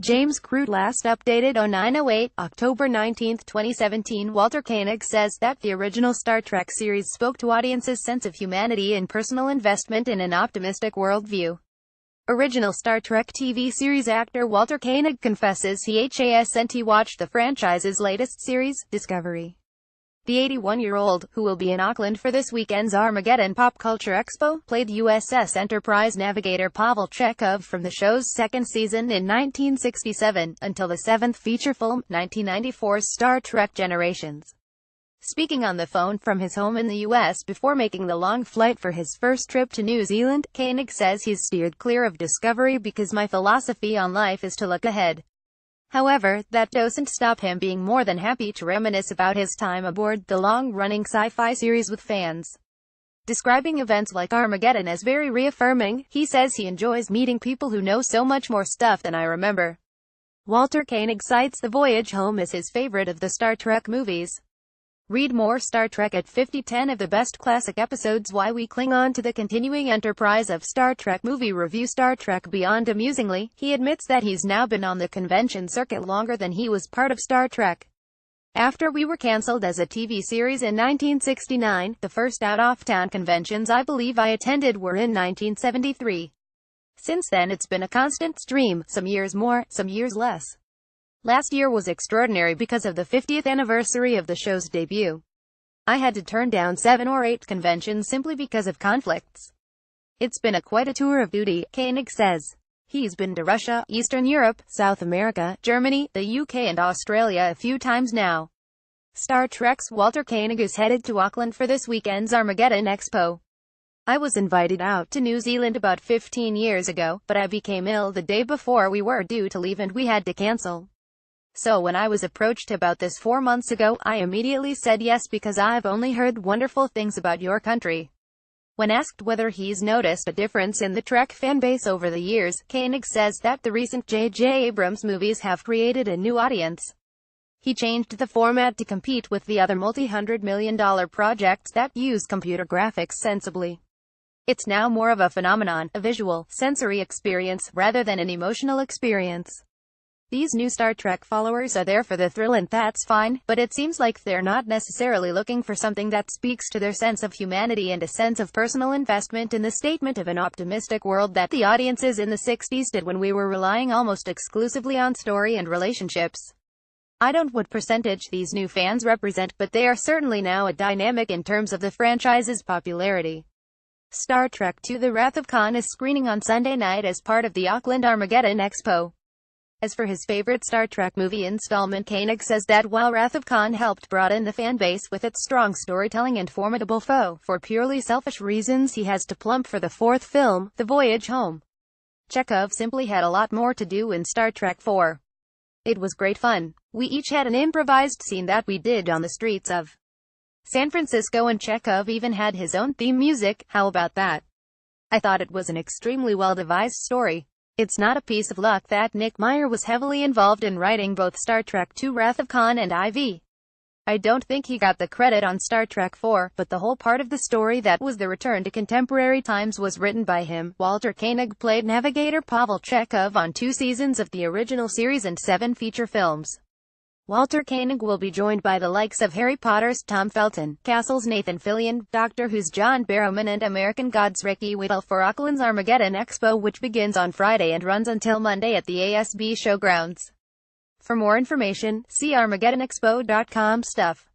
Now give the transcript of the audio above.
CROOT Last updated on 9/08, October 19, 2017. Walter Koenig says that the original Star Trek series spoke to audiences' sense of humanity and personal investment in an optimistic worldview. Original Star Trek TV series actor Walter Koenig confesses he hasn't watched the franchise's latest series, Discovery. The 81-year-old, who will be in Auckland for this weekend's Armageddon Pop Culture Expo, played USS Enterprise navigator Pavel Chekhov from the show's second season in 1967, until the seventh feature film, 1994's Star Trek Generations. Speaking on the phone from his home in the U.S. before making the long flight for his first trip to New Zealand, Koenig says he's steered clear of Discovery because my philosophy on life is to look ahead. However, that doesn't stop him being more than happy to reminisce about his time aboard the long-running sci-fi series with fans. Describing events like Armageddon as very reaffirming, he says he enjoys meeting people who know so much more stuff than I remember. Walter Koenig cites The Voyage Home as his favorite of the Star Trek movies. Read more Star Trek at 5010 of the best classic episodes Why We Cling On to the Continuing Enterprise of Star Trek Movie Review. Star Trek Beyond. Amusingly, he admits that he's now been on the convention circuit longer than he was part of Star Trek. After we were cancelled as a TV series in 1969, the first out-of-town conventions I believe I attended were in 1973. Since then it's been a constant stream, some years more, some years less. Last year was extraordinary because of the 50th anniversary of the show's debut. I had to turn down 7 or 8 conventions simply because of conflicts. It's been quite a tour of duty, Koenig says. He's been to Russia, Eastern Europe, South America, Germany, the UK and Australia a few times now. Star Trek's Walter Koenig is headed to Auckland for this weekend's Armageddon Expo. I was invited out to New Zealand about 15 years ago, but I became ill the day before we were due to leave and we had to cancel. So when I was approached about this 4 months ago, I immediately said yes because I've only heard wonderful things about your country. When asked whether he's noticed a difference in the Trek fanbase over the years, Koenig says that the recent J.J. Abrams movies have created a new audience. He changed the format to compete with the other multi-hundred-million-dollar projects that use computer graphics sensibly. It's now more of a phenomenon, a visual, sensory experience, rather than an emotional experience. These new Star Trek followers are there for the thrill and that's fine, but it seems like they're not necessarily looking for something that speaks to their sense of humanity and a sense of personal investment in the statement of an optimistic world that the audiences in the 60s did when we were relying almost exclusively on story and relationships. I don't know what percentage these new fans represent, but they are certainly now a dynamic in terms of the franchise's popularity. Star Trek II: The Wrath of Khan is screening on Sunday night as part of the Auckland Armageddon Expo. As for his favorite Star Trek movie installment, Koenig says that while Wrath of Khan helped broaden the fanbase with its strong storytelling and formidable foe, for purely selfish reasons he has to plump for the fourth film, The Voyage Home. Chekhov simply had a lot more to do in Star Trek IV. It was great fun. We each had an improvised scene that we did on the streets of San Francisco and Chekhov even had his own theme music. How about that? I thought it was an extremely well-devised story. It's not a piece of luck that Nick Meyer was heavily involved in writing both Star Trek II: Wrath of Khan and IV. I don't think he got the credit on Star Trek IV, but the whole part of the story that was the return to contemporary times was written by him. Walter Koenig played navigator Pavel Chekhov on 2 seasons of the original series and 7 feature films. Walter Koenig will be joined by the likes of Harry Potter's Tom Felton, Castle's Nathan Fillion, Doctor Who's John Barrowman and American Gods Ricky Whittle for Auckland's Armageddon Expo, which begins on Friday and runs until Monday at the ASB Showgrounds. For more information, see ArmageddonExpo.com stuff.